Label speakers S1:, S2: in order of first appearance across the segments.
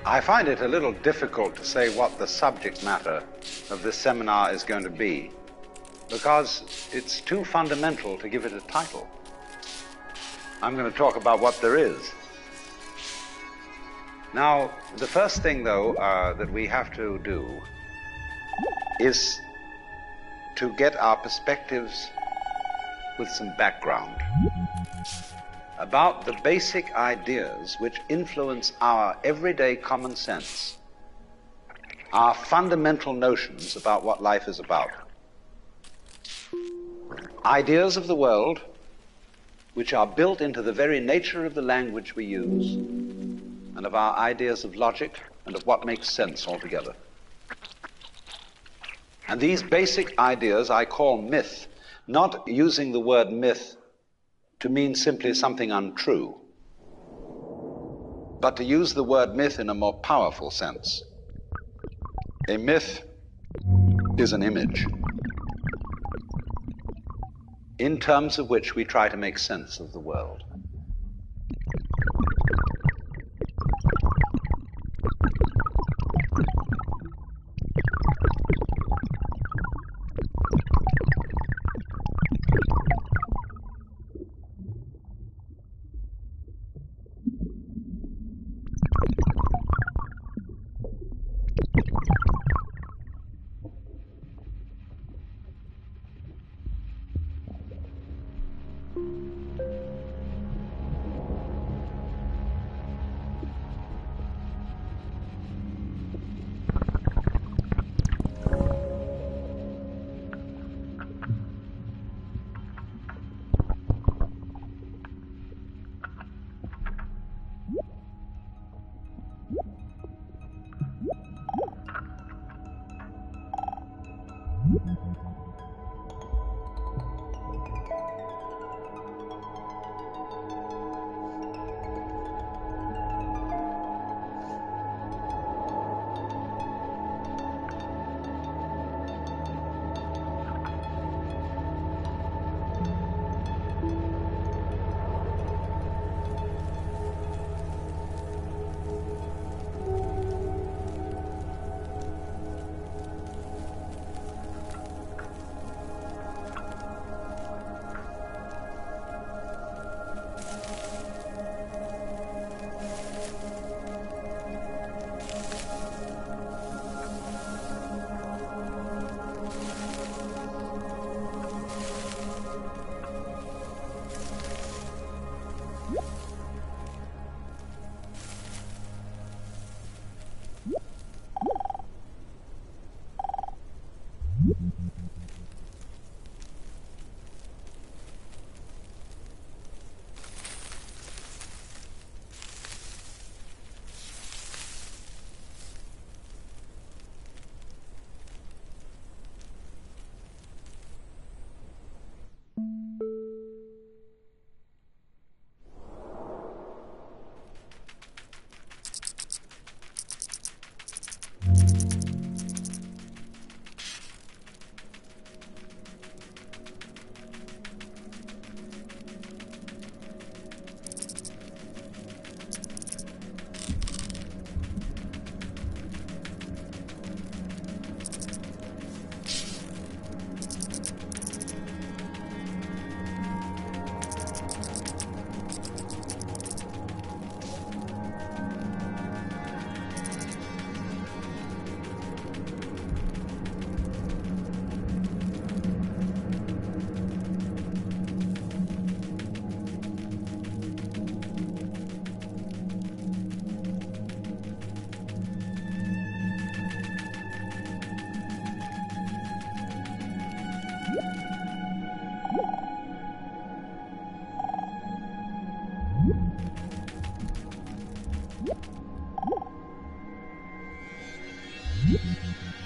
S1: I find it a little difficult to say what the subject matter of this seminar is going to be, because it's too fundamental to give it a title. I'm going to talk about what there is. Now, the first thing, though, that we have to do is to get our perspectives with some background about the basic ideas which influence our everyday common sense, our fundamental notions about what life is about. Ideas of the world which are built into the very nature of the language we use and of our ideas of logic and of what makes sense altogether. And these basic ideas I call myth, not using the word myth to mean simply something untrue, but to use the word myth in a more powerful sense. A myth is an image in terms of which we try to make sense of the world.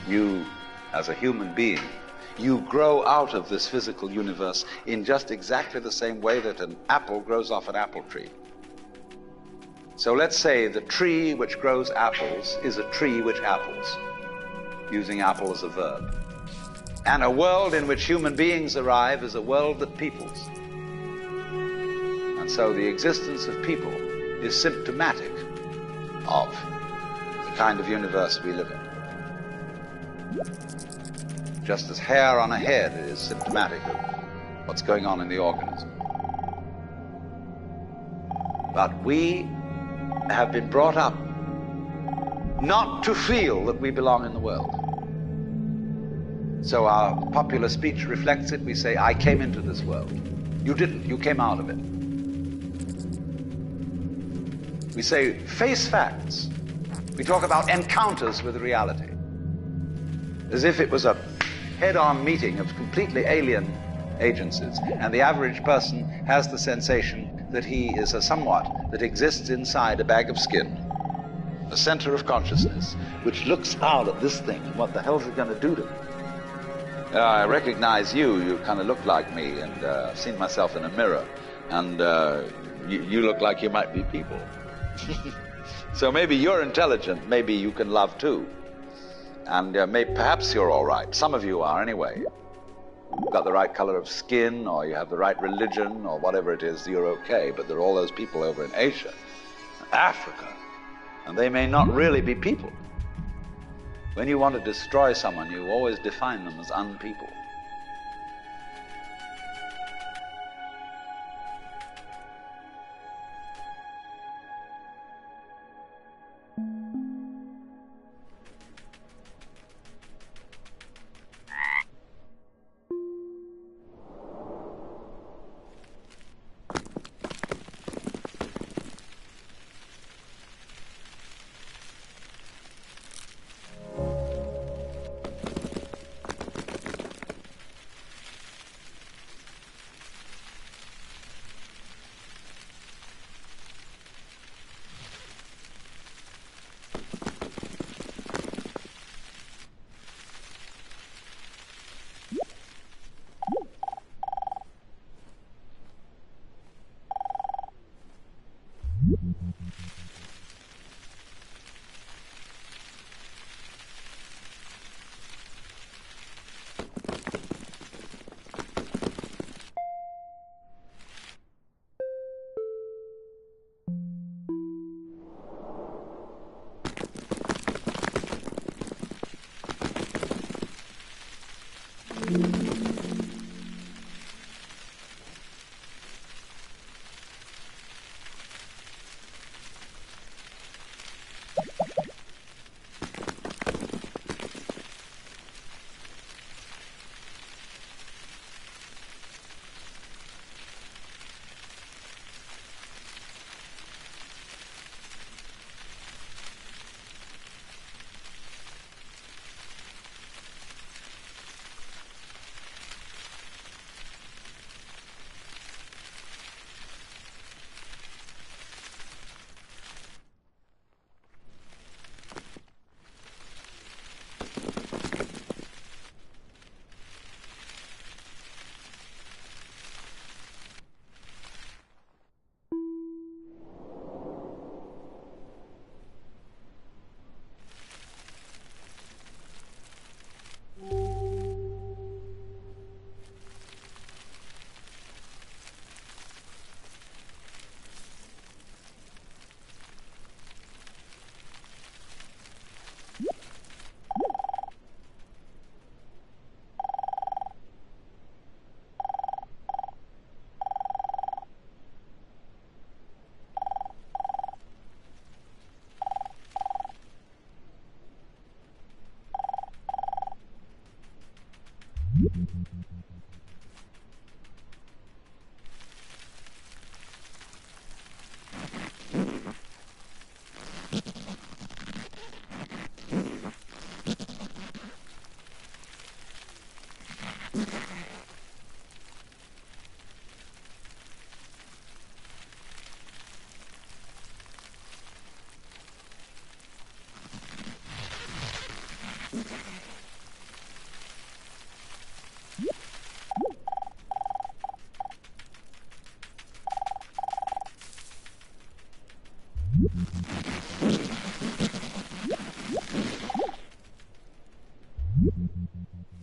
S1: You, as a human being, you grow out of this physical universe in just exactly the same way that an apple grows off an apple tree. So let's say the tree which grows apples is a tree which apples, using apple as a verb. And a world in which human beings arrive is a world that peoples. And so the existence of people is symptomatic of the kind of universe we live in. Just as hair on a head is symptomatic of what's going on in the organism. But we have been brought up not to feel that we belong in the world. So our popular speech reflects it. We say, I came into this world. You didn't. You came out of it. We say, face facts. We talk about encounters with reality, as if it was a head-on meeting of completely alien agencies, and the average person has the sensation that he is a somewhat that exists inside a bag of skin, a center of consciousness, which looks out at this thing, and what the hell is it going to do to me? I recognize you. You kind of look like me, and I've seen myself in a mirror, and you look like you might be people. So maybe you're intelligent, maybe you can love too. And perhaps you're all right. Some of you are anyway. You've got the right color of skin, or you have the right religion, or whatever it is, you're okay. But there are all those people over in Asia, Africa, and they may not really be people. When you want to destroy someone, you always define them as unpeople.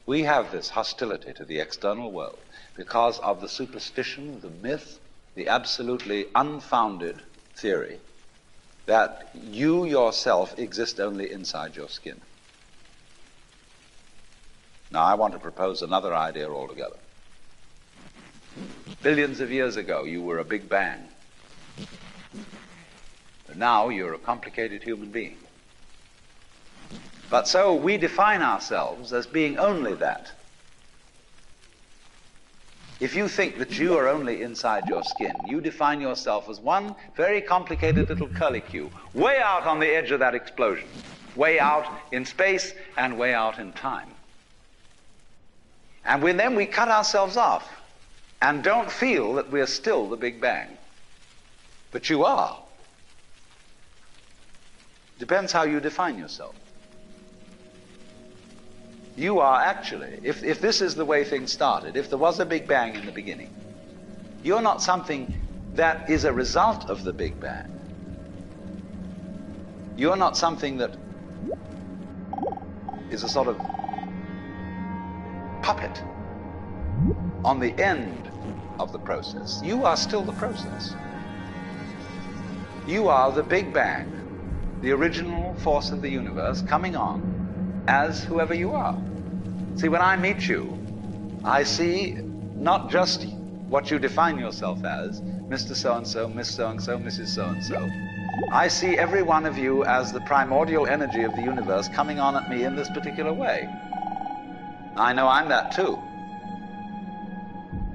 S1: We have this hostility to the external world because of the superstition, the myth, the absolutely unfounded theory that you yourself exist only inside your skin. Now, I want to propose another idea altogether. Billions of years ago, you were a big bang. But now you're a complicated human being. But so we define ourselves as being only that. If you think that you are only inside your skin, you define yourself as one very complicated little curlicue, way out on the edge of that explosion, way out in space and way out in time. And then we cut ourselves off and don't feel that we're still the Big Bang. But you are. Depends how you define yourself. You are actually, if this is the way things started, if there was a Big Bang in the beginning, you're not something that is a result of the Big Bang. You're not something that is a sort of puppet on the end of the process. You are still the process. You are the Big Bang, the original force of the universe coming on as whoever you are. See, when I meet you, I see not just what you define yourself as, Mr. So-and-so, Miss So-and-so, Mrs. So-and-so. I see every one of you as the primordial energy of the universe coming on at me in this particular way. I know I'm that too.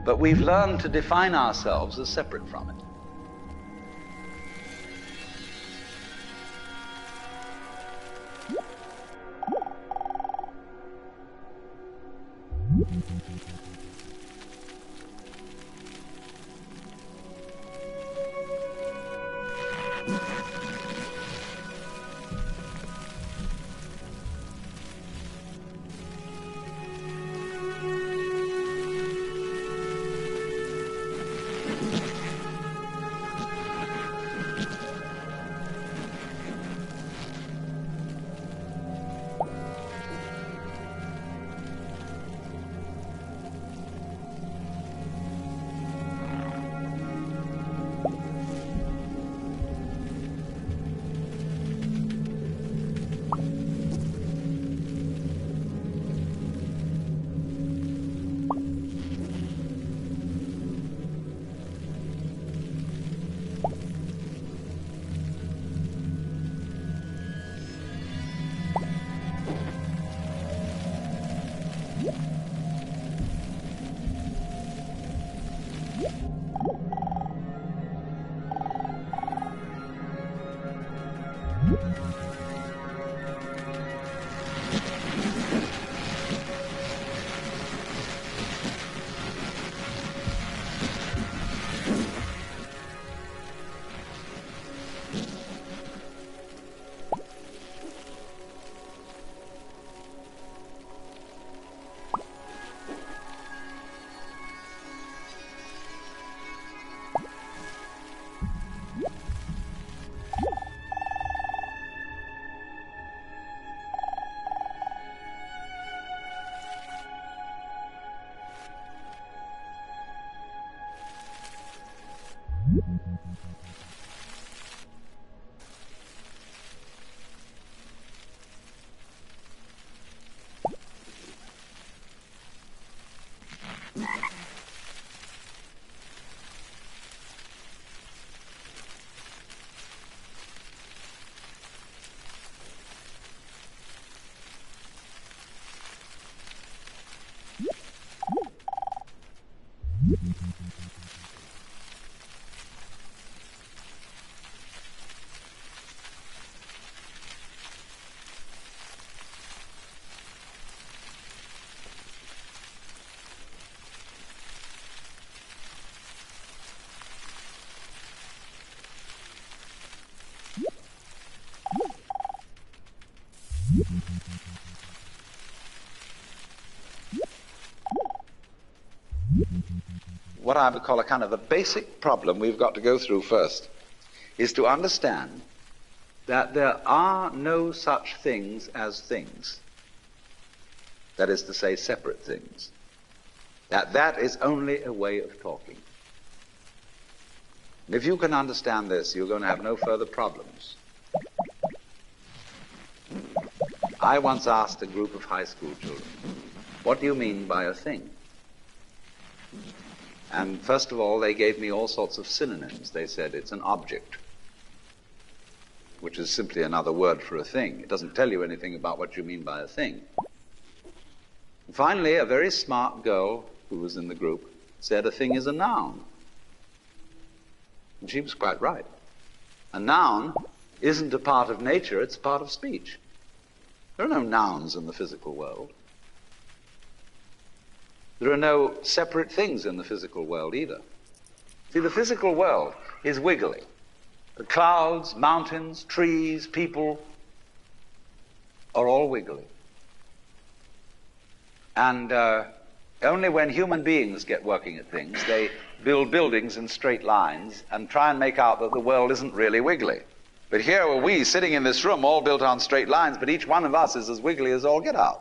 S1: But we've learned to define ourselves as separate from it. What I would call a kind of a basic problem we've got to go through first is to understand that there are no such things as things. That is to say, separate things. That is only a way of talking. And if you can understand this, you're going to have no further problems. I once asked a group of high school children, what do you mean by a thing? And first of all, they gave me all sorts of synonyms. They said it's an object, which is simply another word for a thing. It doesn't tell you anything about what you mean by a thing. And finally, a very smart girl who was in the group said a thing is a noun. And she was quite right. A noun isn't a part of nature, it's a part of speech. There are no nouns in the physical world. There are no separate things in the physical world either. See, the physical world is wiggly. The clouds, mountains, trees, people are all wiggly. And only when human beings get working at things, they build buildings in straight lines and try and make out that the world isn't really wiggly. But here are we sitting in this room all built on straight lines, but each one of us is as wiggly as all get out.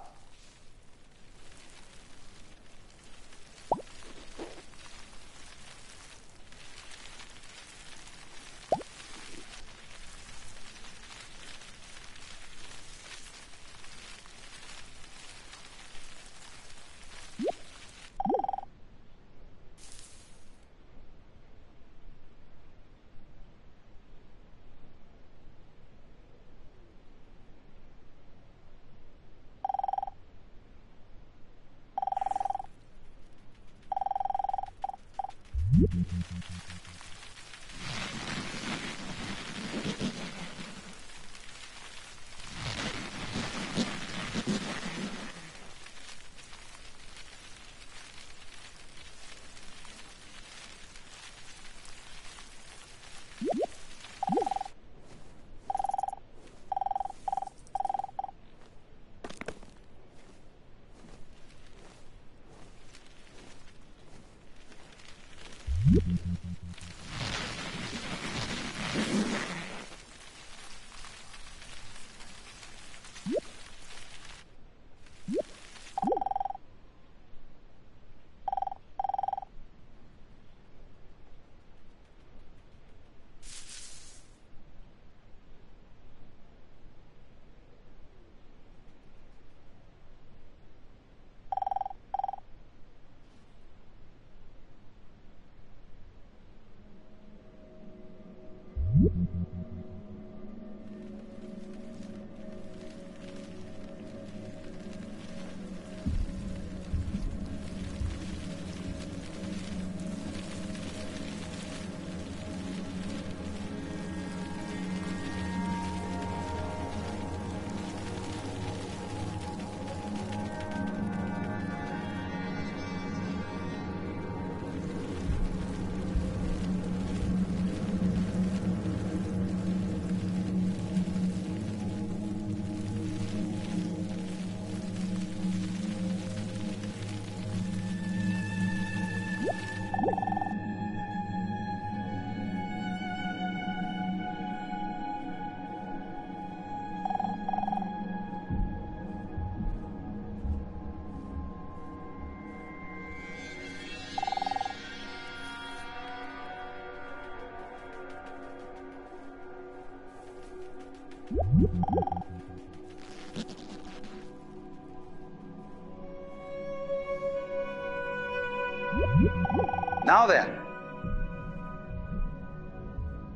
S1: Now then,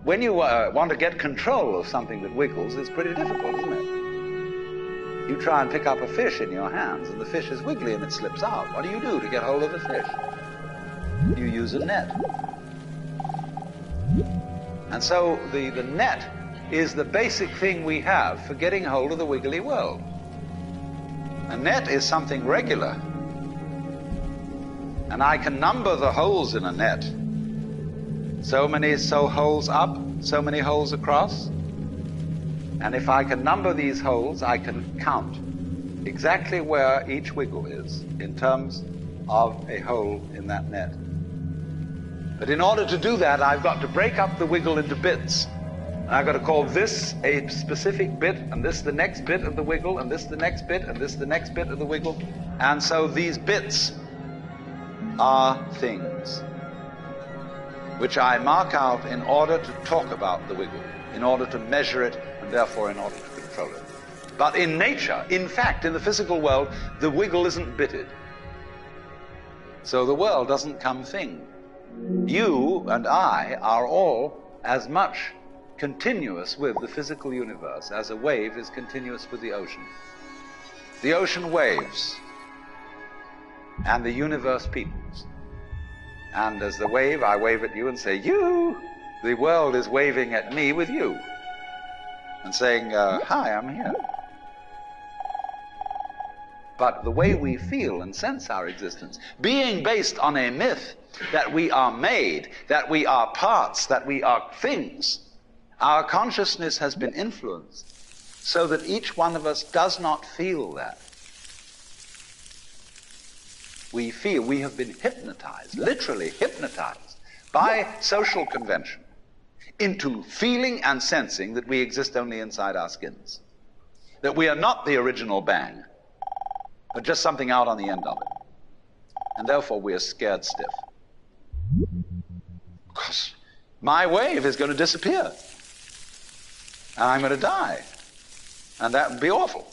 S1: when you want to get control of something that wiggles, it's pretty difficult, isn't it? You try and pick up a fish in your hands, and the fish is wiggly and it slips out. What do you do to get hold of the fish? You use a net. And so the net is the basic thing we have for getting hold of the wiggly world. A net is something regular. And I can number the holes in a net. So many holes up, so many holes across. And if I can number these holes, I can count exactly where each wiggle is in terms of a hole in that net. But in order to do that, I've got to break up the wiggle into bits. And I've got to call this a specific bit, and this the next bit of the wiggle, and this the next bit, and this the next bit of the wiggle. And so these bits are things which I mark out in order to talk about the wiggle, in order to measure it, and therefore in order to control it. But in nature, in fact, in the physical world, the wiggle isn't bitted. So the world doesn't come thing. You and I are all as much continuous with the physical universe as a wave is continuous with the ocean. The ocean waves, and the universe peoples. And as the wave, I wave at you and say, you. The world is waving at me with you and saying, hi, I'm here. But the way we feel and sense our existence, being based on a myth that we are made, that we are parts, that we are things, our consciousness has been influenced so that each one of us does not feel that. We feel we have been hypnotized, literally hypnotized, by social convention into feeling and sensing that we exist only inside our skins, that we are not the original bang, but just something out on the end of it. And therefore we are scared stiff. Because my wave is going to disappear. And I'm going to die. And that would be awful.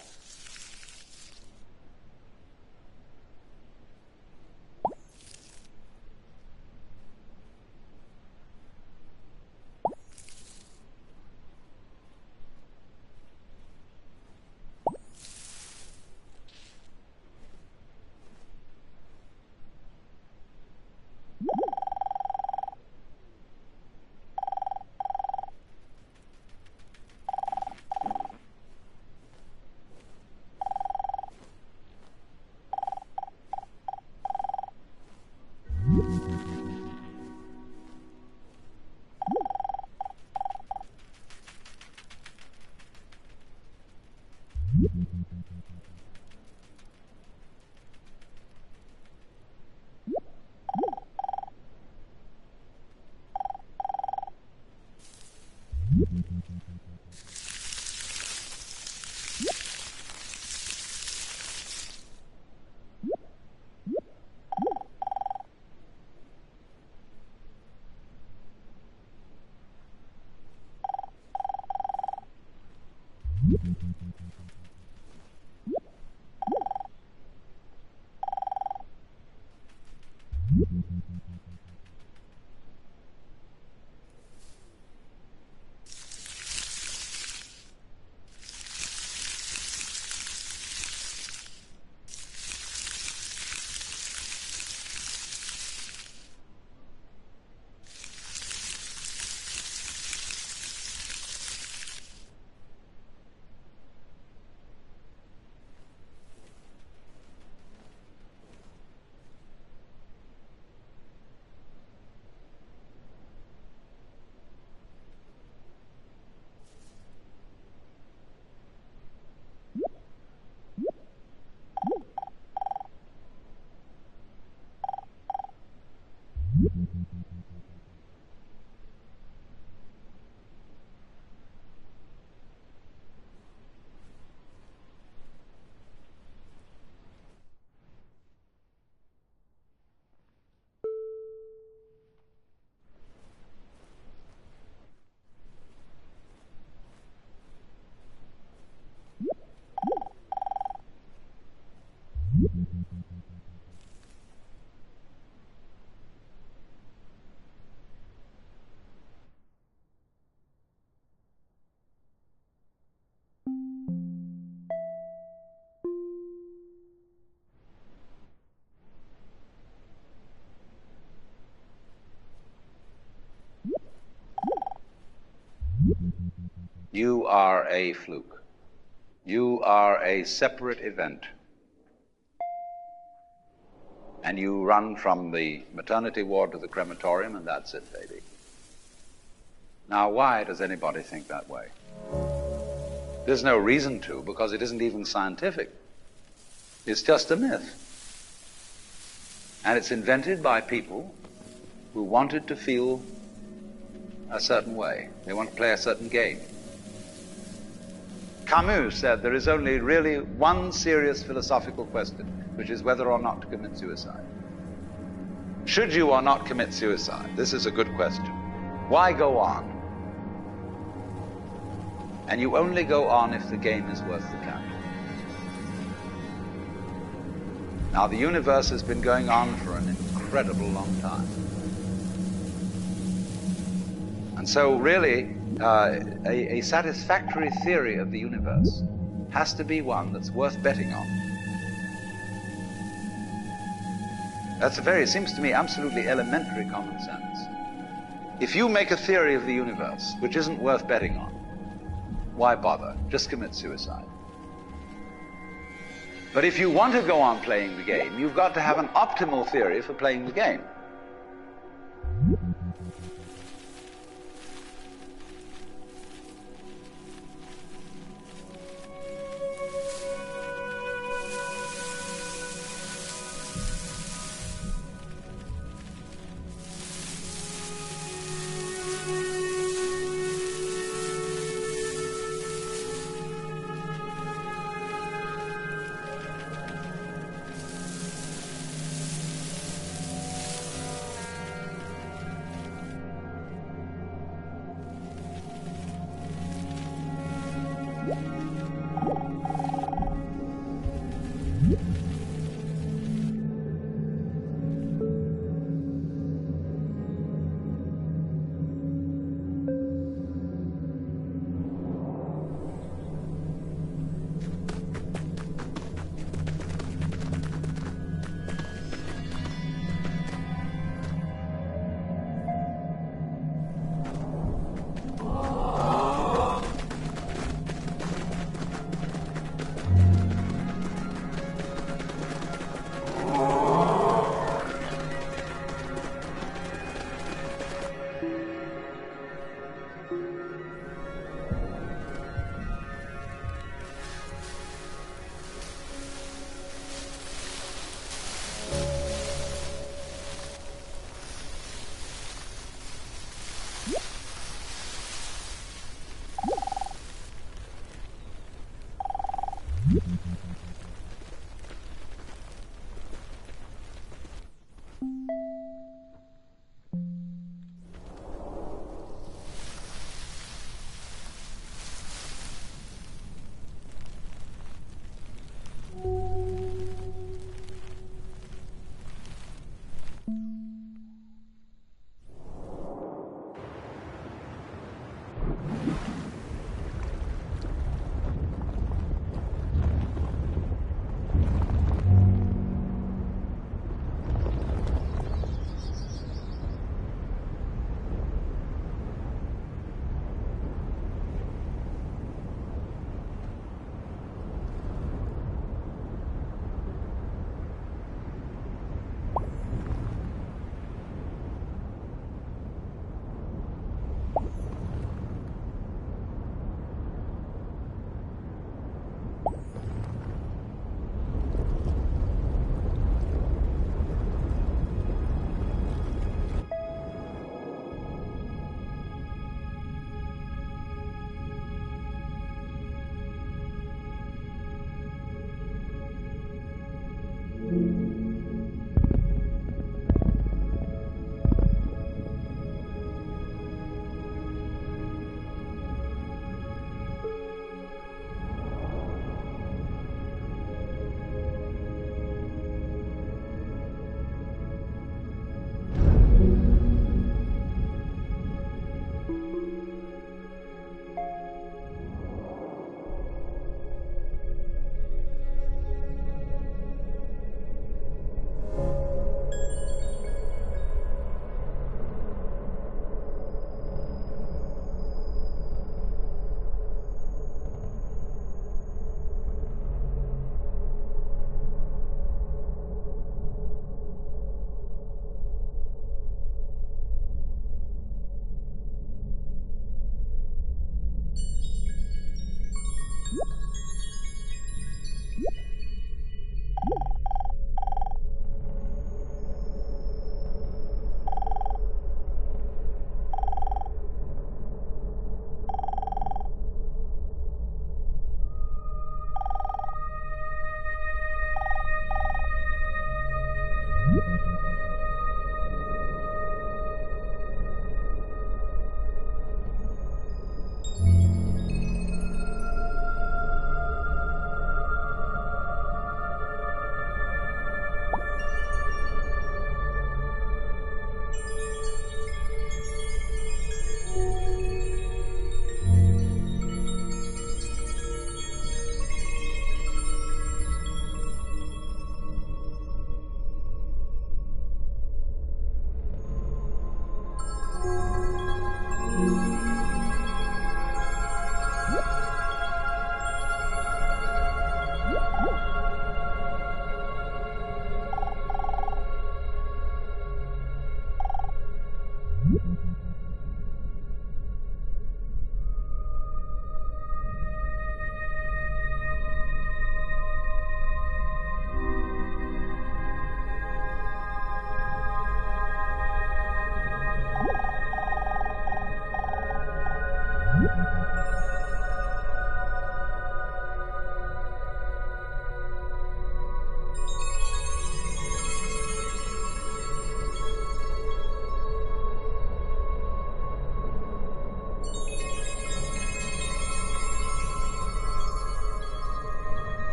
S1: You are a fluke. You are a separate event. And you run from the maternity ward to the crematorium, and that's it, baby. Now, why does anybody think that way? There's no reason to, because it isn't even scientific. It's just a myth. And it's invented by people who wanted to feel a certain way. They want to play a certain game. Camus said there is only really one serious philosophical question, which is whether or not to commit suicide. Should you or not commit suicide? This is a good question. Why go on? And you only go on if the game is worth the count. Now, the universe has been going on for an incredible long time. And so really, a satisfactory theory of the universe has to be one that's worth betting on. That's it seems to me, absolutely elementary common sense. If you make a theory of the universe which isn't worth betting on, why bother? Just commit suicide. But if you want to go on playing the game, you've got to have an optimal theory for playing the game.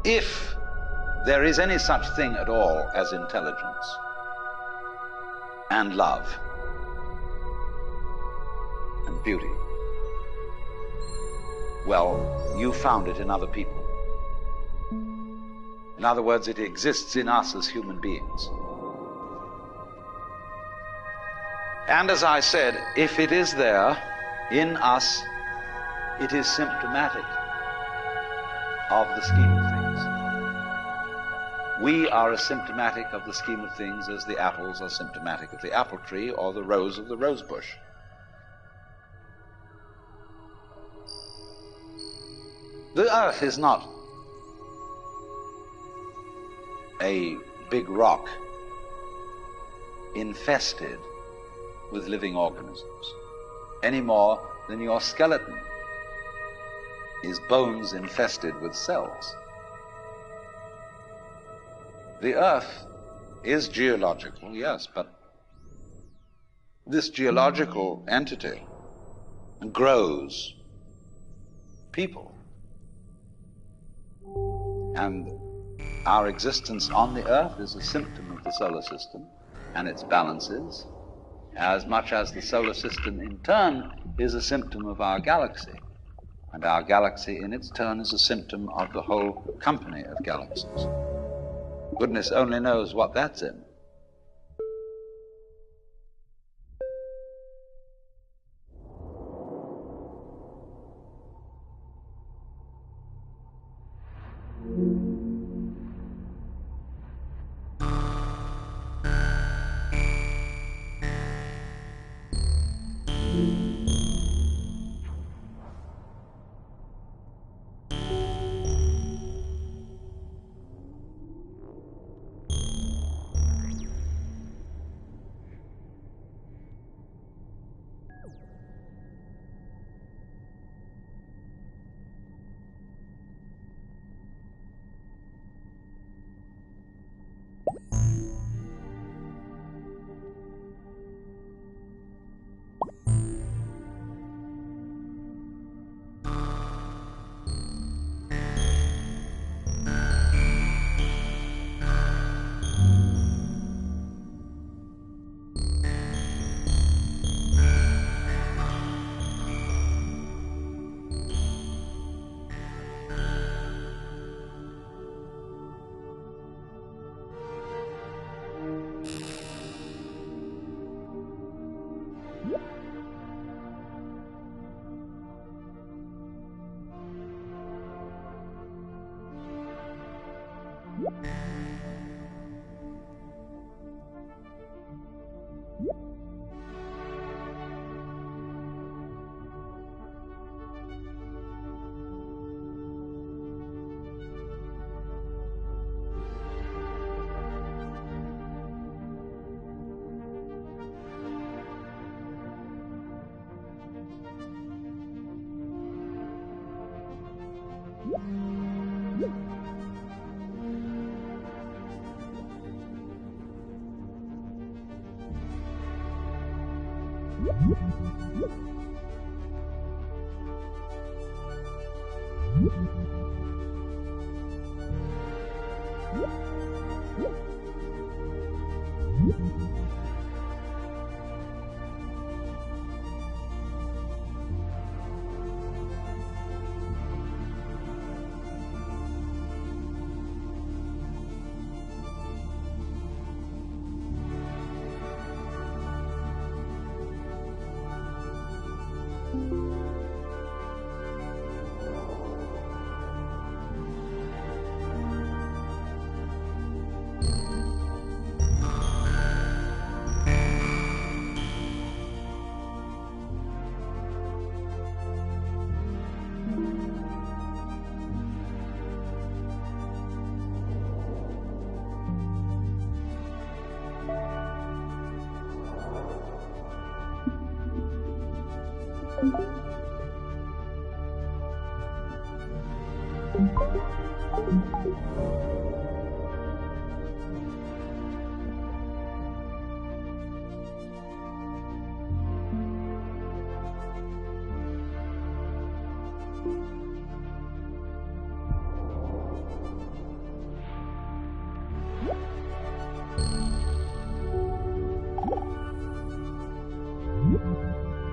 S1: if there is any such thing at all as intelligence and love and beauty, well, you found it in other people. In other words, it exists in us as human beings. And as I said, if it is there in us, it is symptomatic of the scheme of things. We are as symptomatic of the scheme of things as the apples are symptomatic of the apple tree or the rose of the rose bush. The earth is not a big rock infested with living organisms, any more than your skeleton is bones infested with cells. The earth is geological, yes, but this geological entity grows people. And our existence on the earth is a symptom of the solar system and its balances, as much as the solar system in turn is a symptom of our galaxy. And our galaxy in its turn is a symptom of the whole company of galaxies. Goodness only knows what that's in.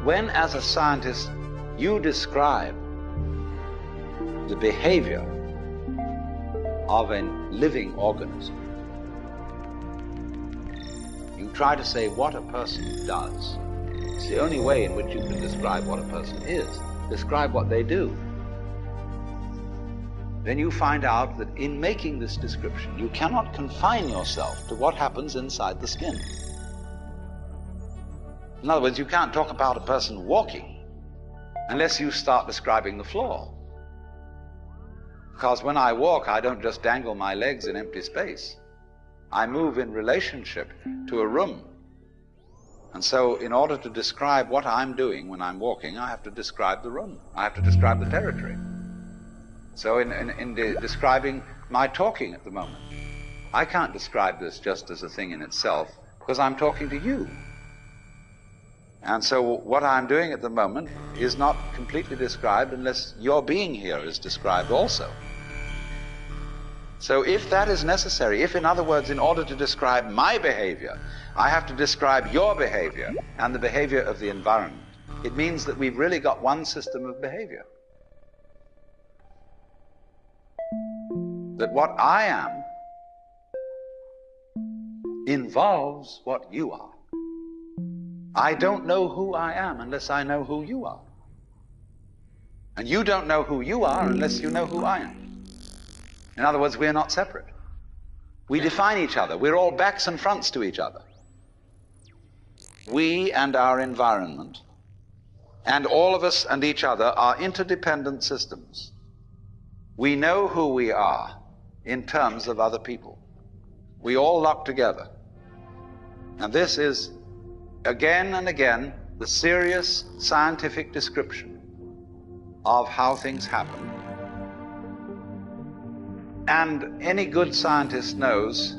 S1: When, as a scientist, you describe the behavior of a living organism, you try to say what a person does. It's the only way in which you can describe what a person is. Describe what they do. Then you find out that in making this description, you cannot confine yourself to what happens inside the skin. In other words, you can't talk about a person walking unless you start describing the floor. Because when I walk, I don't just dangle my legs in empty space. I move in relationship to a room. And so in order to describe what I'm doing when I'm walking, I have to describe the room. I have to describe the territory. So in describing my talking at the moment, I can't describe this just as a thing in itself, because I'm talking to you. And so what I'm doing at the moment is not completely described unless your being here is described also. So if that is necessary, if, in other words, in order to describe my behavior, I have to describe your behavior and the behavior of the environment, it means that we've really got one system of behavior. That what I am involves what you are. I don't know who I am unless I know who you are. And you don't know who you are unless you know who I am. In other words, we're not separate. We define each other. We're all backs and fronts to each other. We and our environment, and all of us and each other, are interdependent systems. We know who we are in terms of other people. We all lock together. And this is, again and again, the serious scientific description of how things happen. And any good scientist knows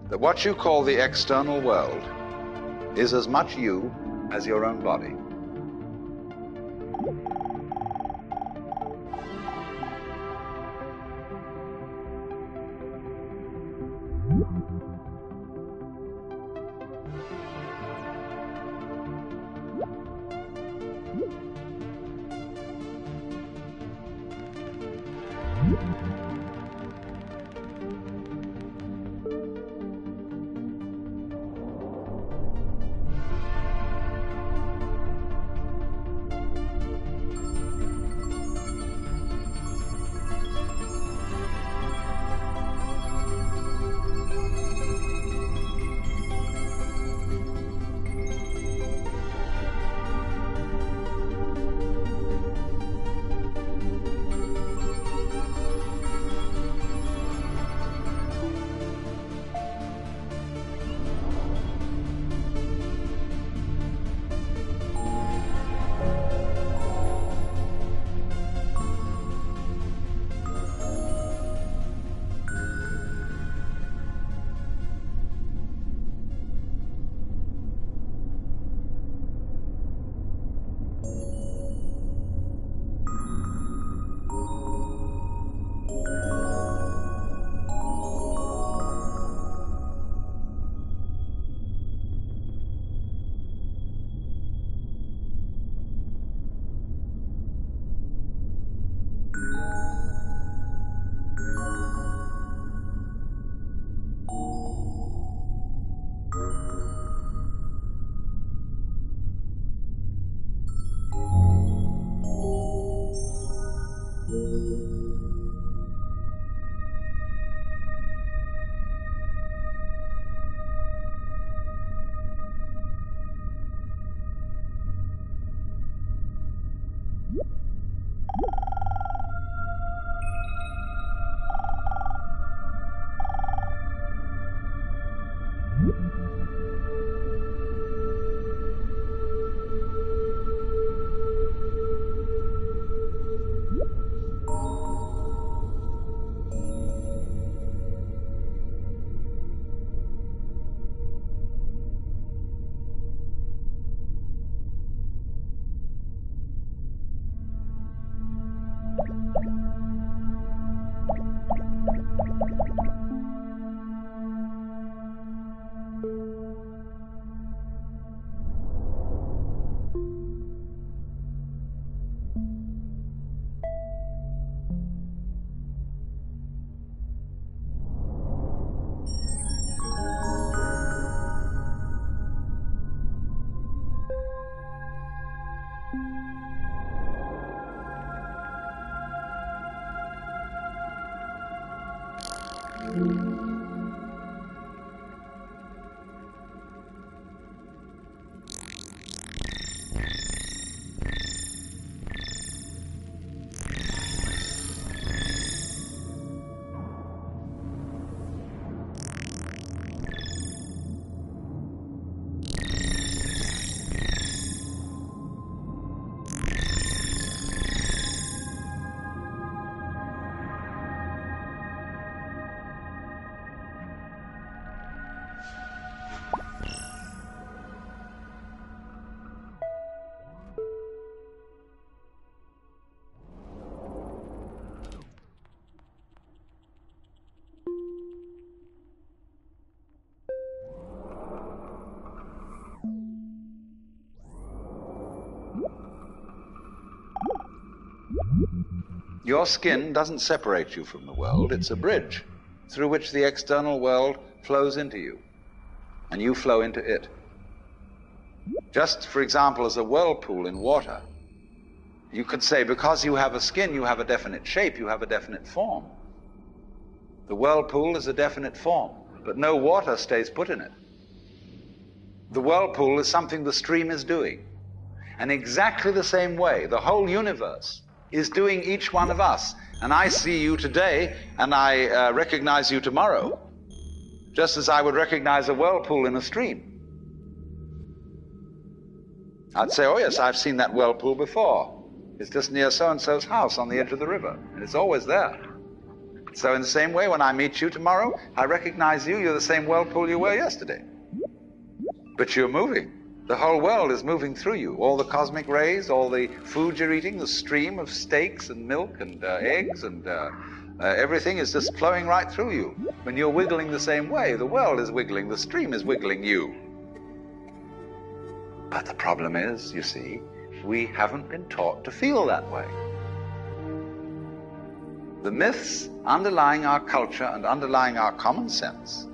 S1: that what you call the external world is as much you as your own body. Your skin doesn't separate you from the world. It's a bridge through which the external world flows into you, and you flow into it. Just, for example, as a whirlpool in water, you could say because you have a skin, you have a definite shape, you have a definite form. The whirlpool is a definite form, but no water stays put in it. The whirlpool is something the stream is doing. And exactly the same way, the whole universe is doing each one of us. And I see you today, and I recognize you tomorrow, just as I would recognize a whirlpool in a stream. I'd say, oh yes, I've seen that whirlpool before. It's just near so-and-so's house on the edge of the river, and it's always there. So in the same way, when I meet you tomorrow, I recognize you, you're the same whirlpool you were yesterday. But you're moving. The whole world is moving through you. All the cosmic rays, all the food you're eating, the stream of steaks and milk and eggs and everything is just flowing right through you. When you're wiggling the same way, the world is wiggling, the stream is wiggling you. But the problem is, you see, we haven't been taught to feel that way. The myths underlying our culture and underlying our common sense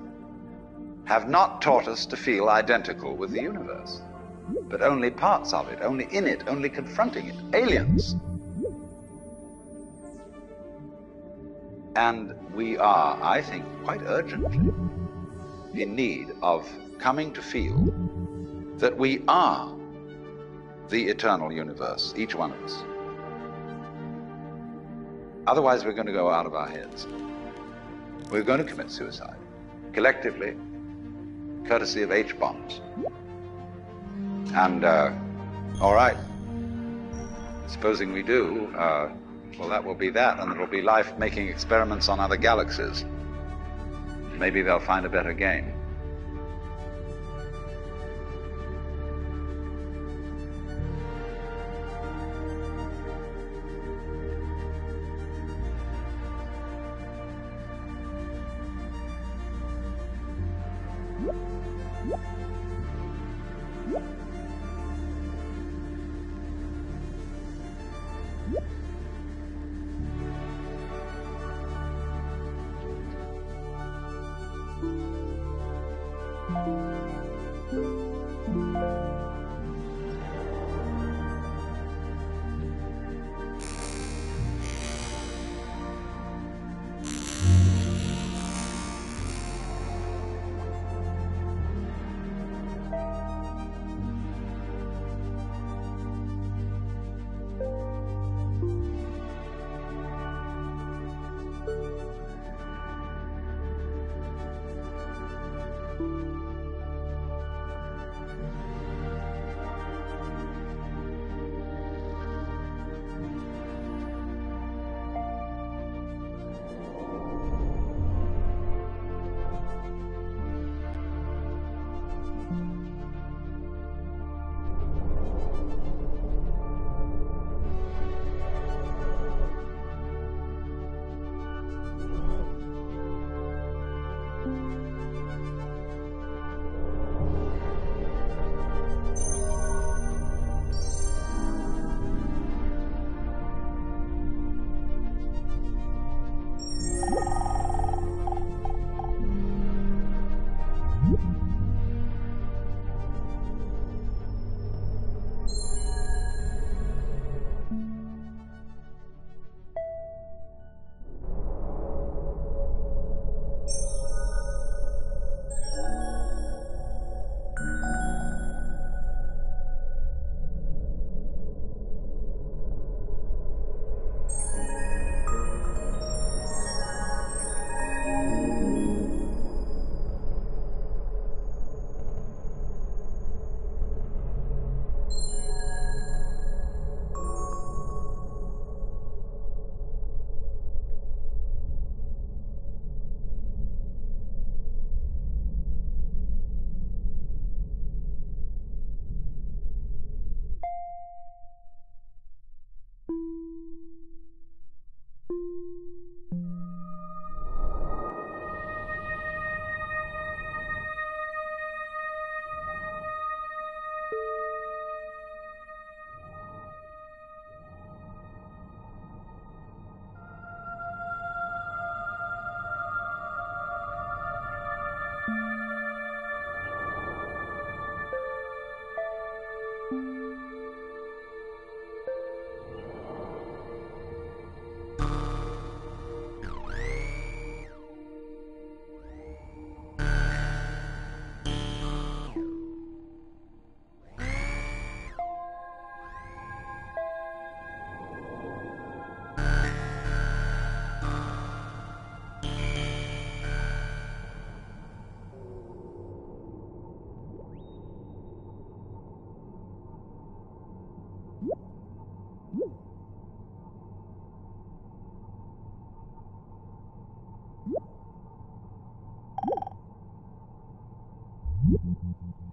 S1: have not taught us to feel identical with the universe, but only parts of it, only in it, only confronting it, aliens. And we are, I think, quite urgently in need of coming to feel that we are the eternal universe, each one of us. Otherwise, we're going to go out of our heads. We're going to commit suicide, collectively, courtesy of H-bombs. And, all right, supposing we do, well, that will be that, and there will be life making experiments on other galaxies. Maybe they'll find a better game.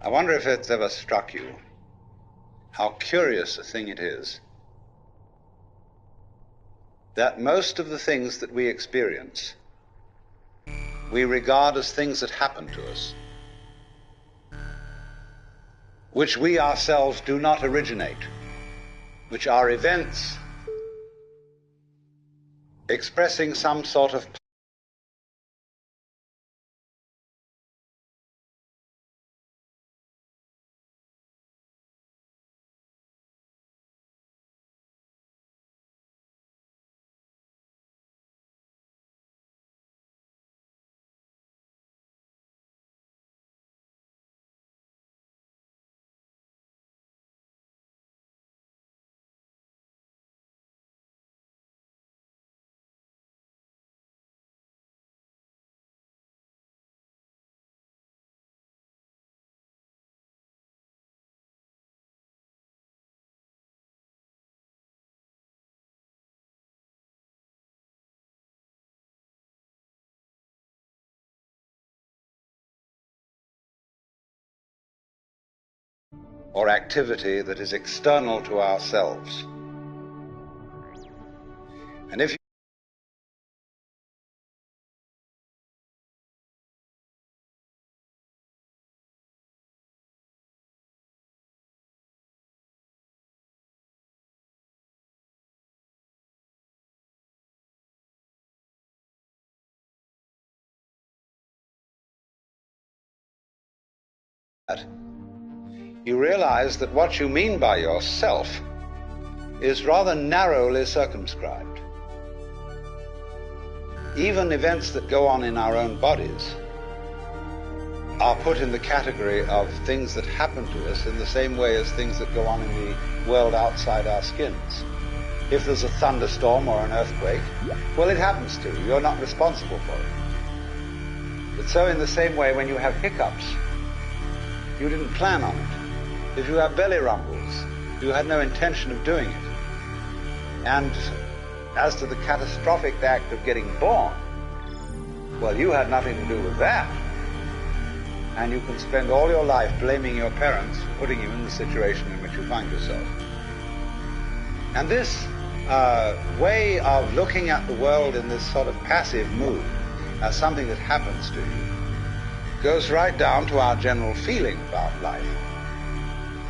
S1: I wonder if it's ever struck you how curious a thing it is that most of the things that we experience we regard as things that happen to us, which we ourselves do not originate, which are events expressing some sort of or activity that is external to ourselves. And if you realize that what you mean by yourself is rather narrowly circumscribed. Even events that go on in our own bodies are put in the category of things that happen to us in the same way as things that go on in the world outside our skins. If there's a thunderstorm or an earthquake, well, it happens to you. You're not responsible for it. But so in the same way, when you have hiccups, you didn't plan on it. If you have belly rumbles, you had no intention of doing it. And as to the catastrophic act of getting born, well, you had nothing to do with that. And you can spend all your life blaming your parents for putting you in the situation in which you find yourself. And this way of looking at the world in this sort of passive mood as something that happens to you goes right down to our general feeling about life.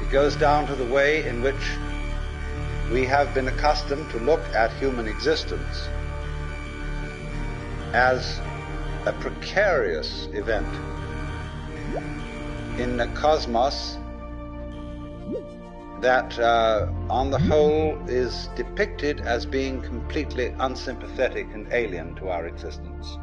S1: It goes down to the way in which we have been accustomed to look at human existence as a precarious event in a cosmos that, on the whole, is depicted as being completely unsympathetic and alien to our existence.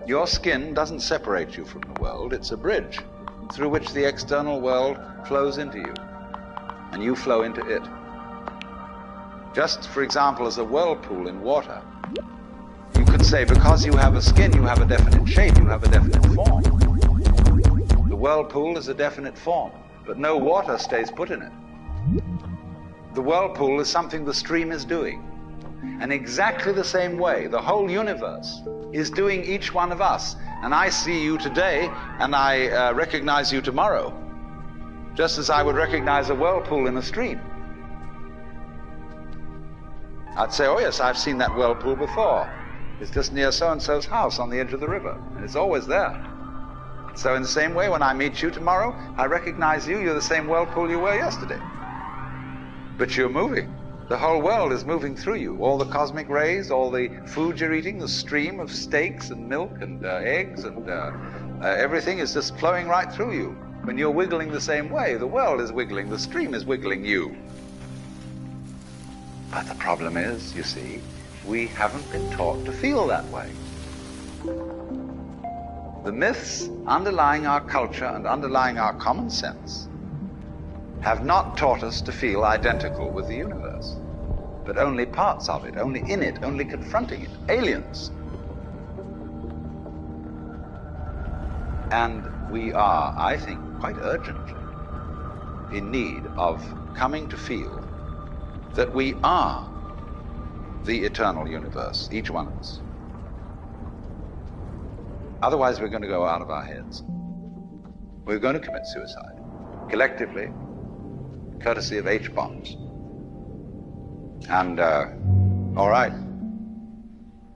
S1: Your skin doesn't separate you from the world. It's a bridge through which the external world flows into you, and you flow into it. Just, for example, as a whirlpool in water, you could say because you have a skin, you have a definite shape, you have a definite form. The whirlpool is a definite form, but no water stays put in it. The whirlpool is something the stream is doing. And exactly the same way, the whole universe is doing each one of us. And I see you today, and I recognize you tomorrow, just as I would recognize a whirlpool in a stream. I'd say, oh yes, I've seen that whirlpool before. It's just near so-and-so's house on the edge of the river, and it's always there. So in the same way, when I meet you tomorrow, I recognize you, you're the same whirlpool you were yesterday. But you're moving. The whole world is moving through you. All the cosmic rays, all the food you're eating, the stream of steaks and milk and eggs and everything is just flowing right through you. When you're wiggling the same way, the world is wiggling, the stream is wiggling you. But the problem is, you see, we haven't been taught to feel that way. The myths underlying our culture and underlying our common sense have not taught us to feel identical with the universe, but only parts of it, only in it, only confronting it, aliens. And we are, I think, quite urgently in need of coming to feel that we are the eternal universe, each one of us. Otherwise, we're going to go out of our heads. We're going to commit suicide, collectively, courtesy of H-bombs. And All right.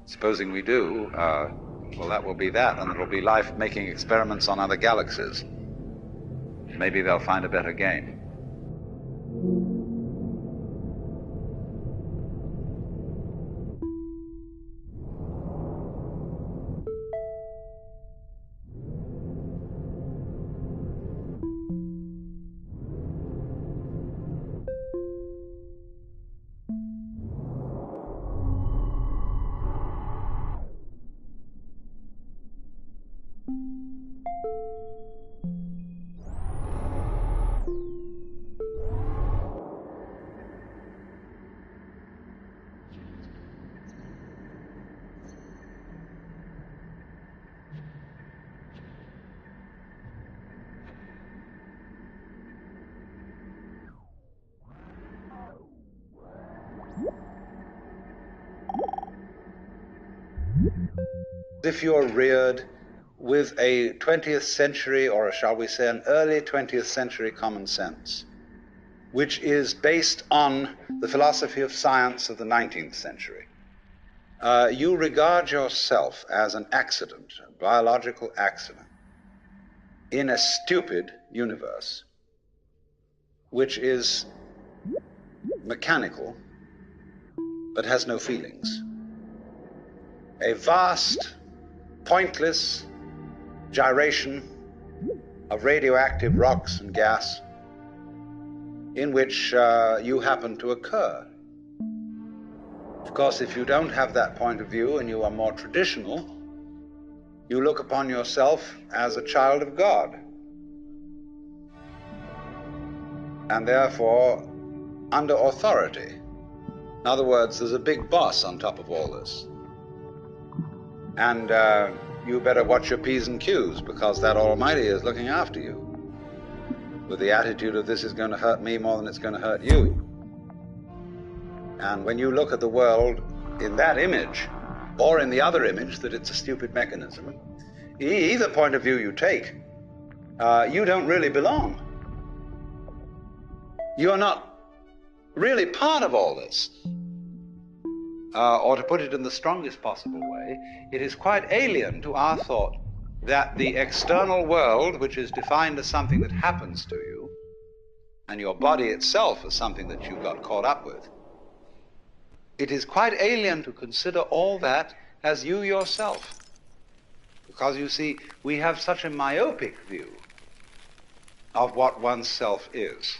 S1: Supposing we do, well, that will be that, and it'll be life making experiments on other galaxies. Maybe they'll find a better game. If you're reared with a 20th century, or shall we say an early 20th century common sense, which is based on the philosophy of science of the 19th century, you regard yourself as an accident, a biological accident, in a stupid universe, which is mechanical, but has no feelings. A vast, pointless gyration of radioactive rocks and gas in which you happen to occur. Of course, if you don't have that point of view and you are more traditional, you look upon yourself as a child of God, and therefore under authority. In other words, there's a big boss on top of all this. And you better watch your P's and Q's, because that Almighty is looking after you with the attitude of this is going to hurt me more than it's going to hurt you. And when you look at the world in that image, or in the other image that it's a stupid mechanism, either point of view you take, you don't really belong. You're not really part of all this. Or to put it in the strongest possible way, it is quite alien to our thought that the external world, which is defined as something that happens to you, and your body itself as something that you got caught up with, it is quite alien to consider all that as you yourself. Because you see, we have such a myopic view of what oneself is.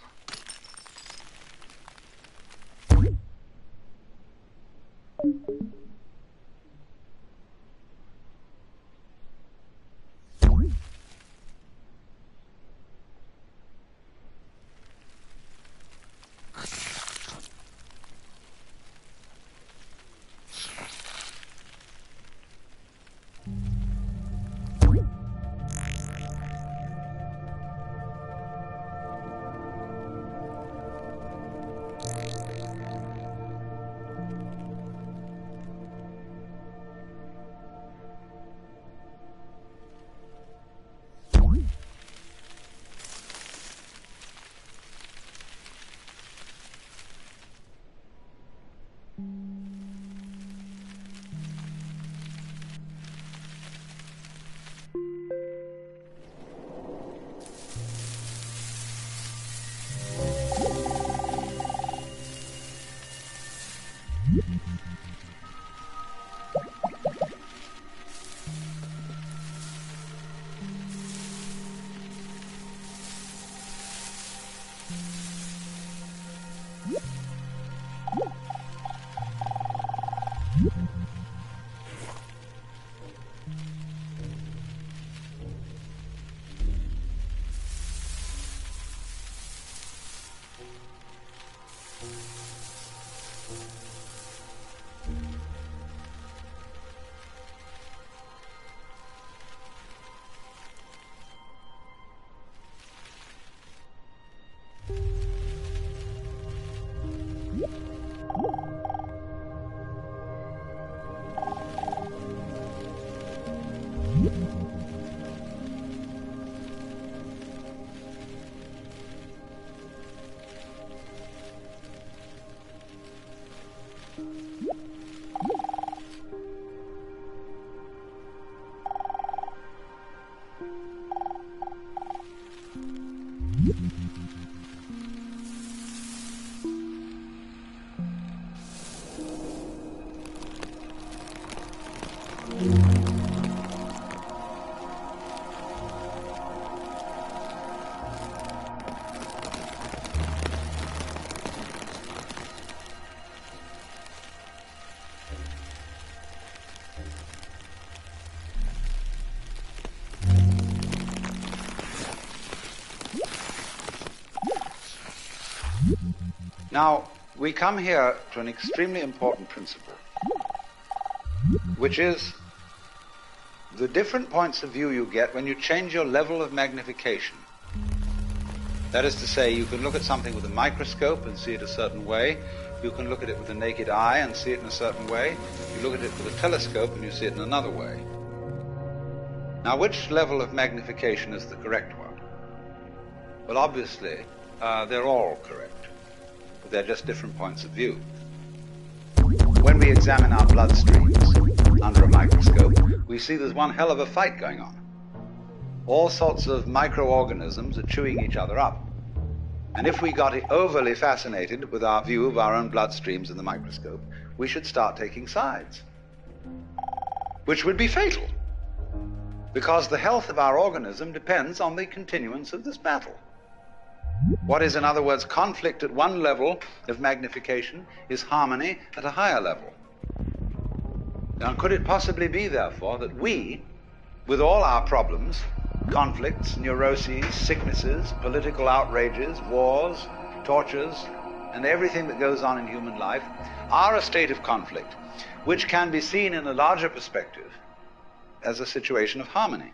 S1: Now, we come here to an extremely important principle, which is the different points of view you get when you change your level of magnification. That is to say, you can look at something with a microscope and see it a certain way. You can look at it with the naked eye and see it in a certain way. You look at it with a telescope and you see it in another way. Now, which level of magnification is the correct one? Well, obviously, they're all correct. They're just different points of view. When we examine our blood streams under a microscope, we see there's one hell of a fight going on. All sorts of microorganisms are chewing each other up. And if we got overly fascinated with our view of our own blood streams in the microscope, we should start taking sides, which would be fatal, because the health of our organism depends on the continuance of this battle. What is, in other words, conflict at one level of magnification is harmony at a higher level. Now, could it possibly be, therefore, that we, with all our problems, conflicts, neuroses, sicknesses, political outrages, wars, tortures, and everything that goes on in human life, are a state of conflict which can be seen in a larger perspective as a situation of harmony?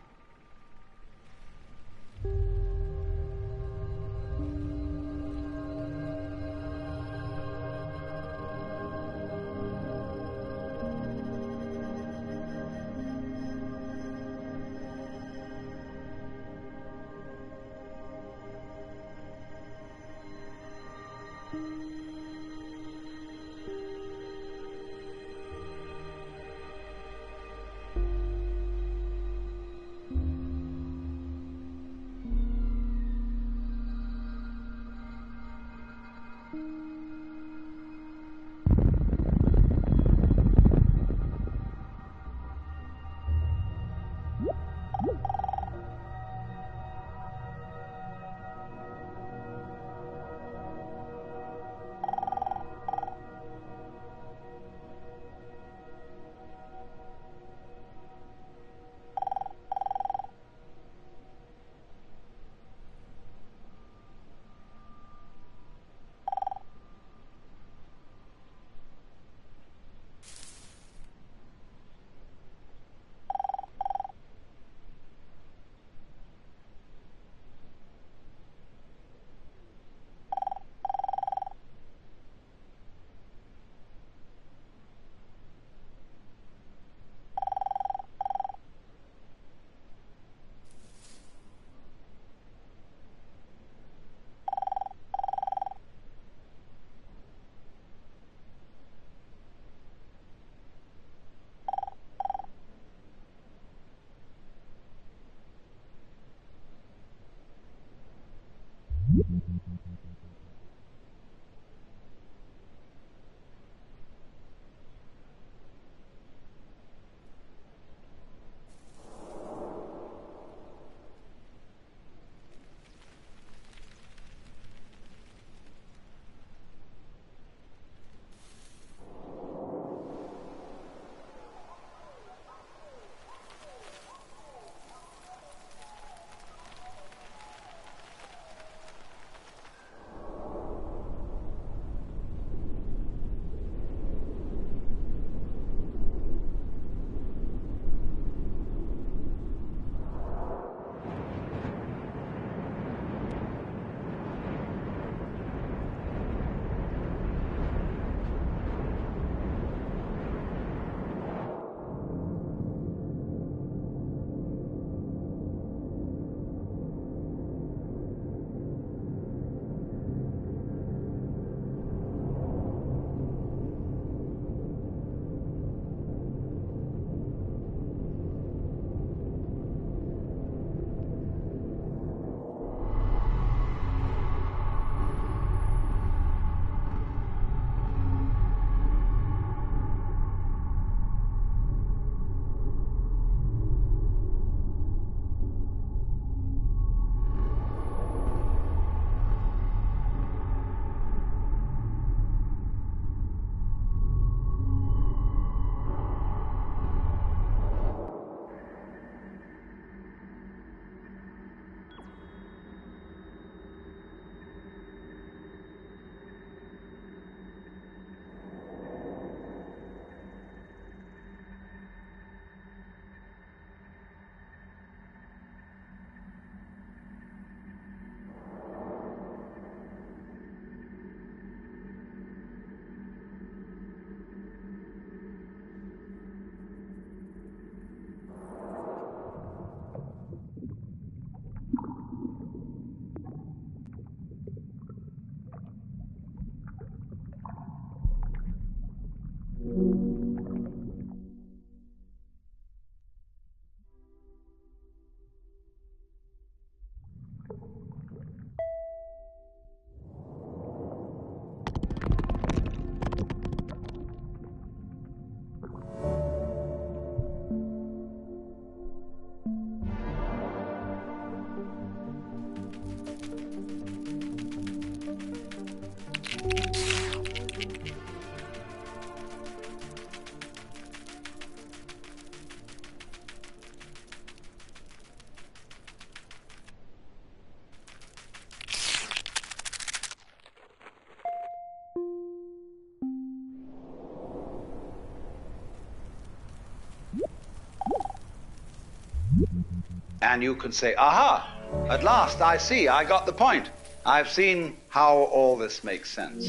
S1: And you can say, aha, at last I see, I got the point. I've seen how all this makes sense.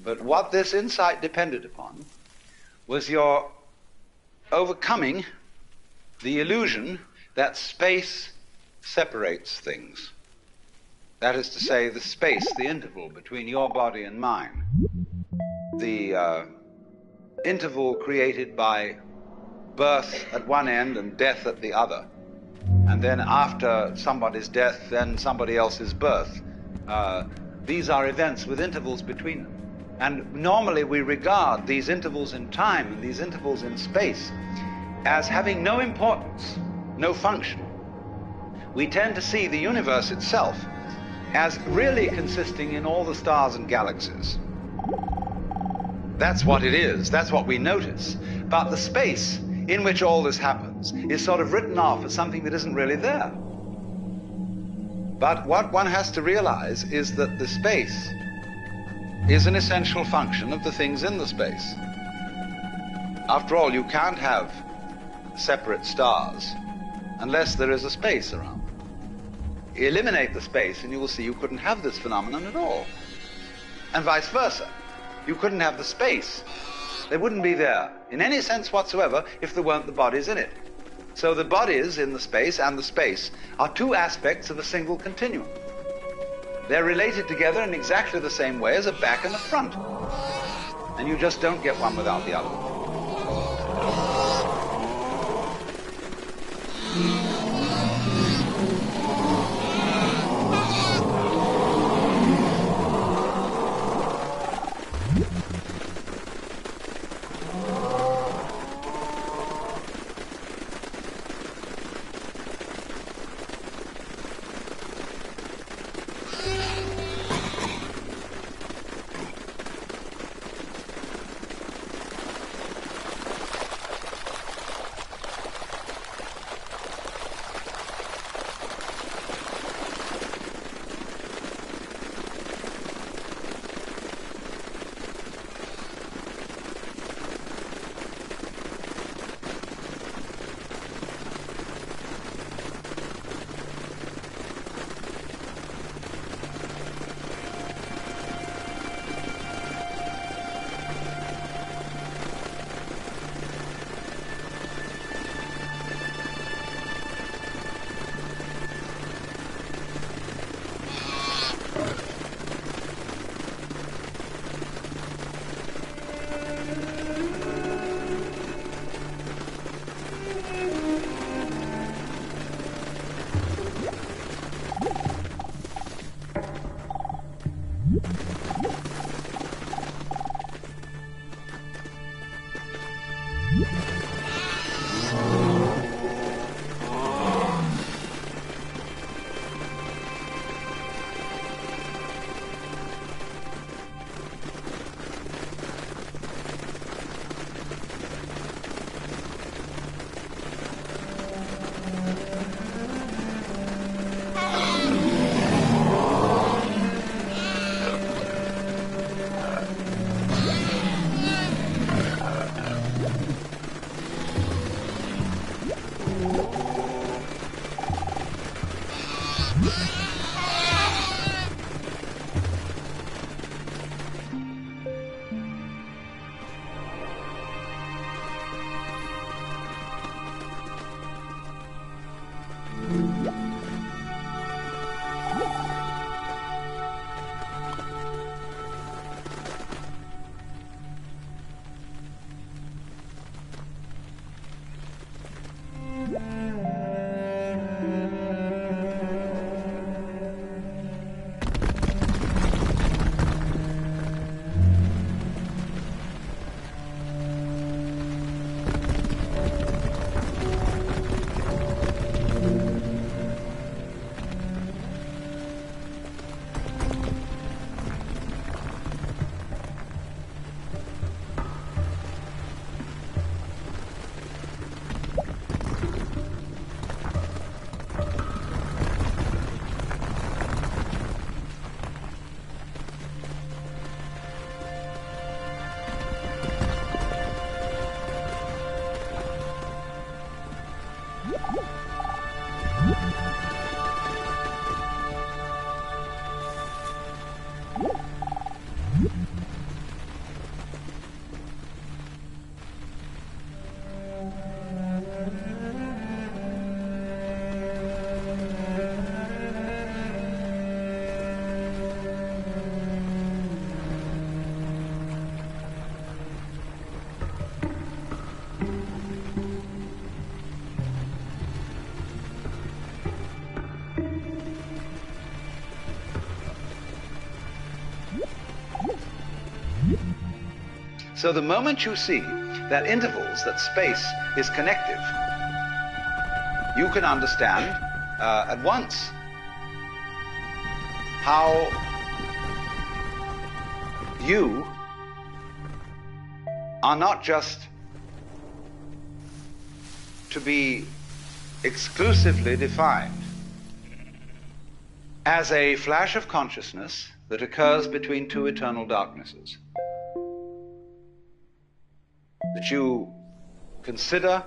S1: But what this insight depended upon was your overcoming the illusion that space separates things. That is to say, the space, the interval between your body and mine. The interval created by birth at one end and death at the other. And then after somebody's death, then somebody else's birth. These are events with intervals between them. And normally we regard these intervals in time and these intervals in space as having no importance, no function. We tend to see the universe itself as really consisting in all the stars and galaxies. That's what it is. That's what we notice. But the space in which all this happens is sort of written off as something that isn't really there. But what one has to realize is that the space is an essential function of the things in the space. After all, you can't have separate stars unless there is a space around. Eliminate the space and you will see you couldn't have this phenomenon at all. And vice versa. You couldn't have the space. They wouldn't be there in any sense whatsoever if there weren't the bodies in it. So the bodies in the space and the space are two aspects of a single continuum. They're related together in exactly the same way as a back and a front. And you just don't get one without the other. So the moment you see that intervals, that space is connective, you can understand at once how you are not just to be exclusively defined as a flash of consciousness that occurs between two eternal darknesses. That you consider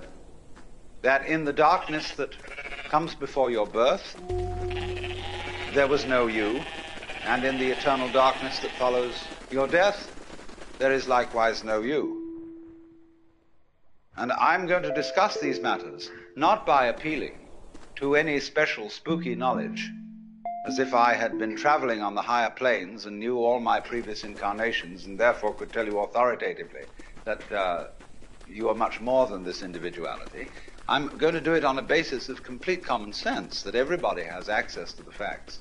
S1: that in the darkness that comes before your birth, there was no you, and in the eternal darkness that follows your death, there is likewise no you. And I'm going to discuss these matters not by appealing to any special spooky knowledge, as if I had been traveling on the higher planes and knew all my previous incarnations and therefore could tell you authoritatively that you are much more than this individuality. I'm going to do it on a basis of complete common sense, that everybody has access to the facts.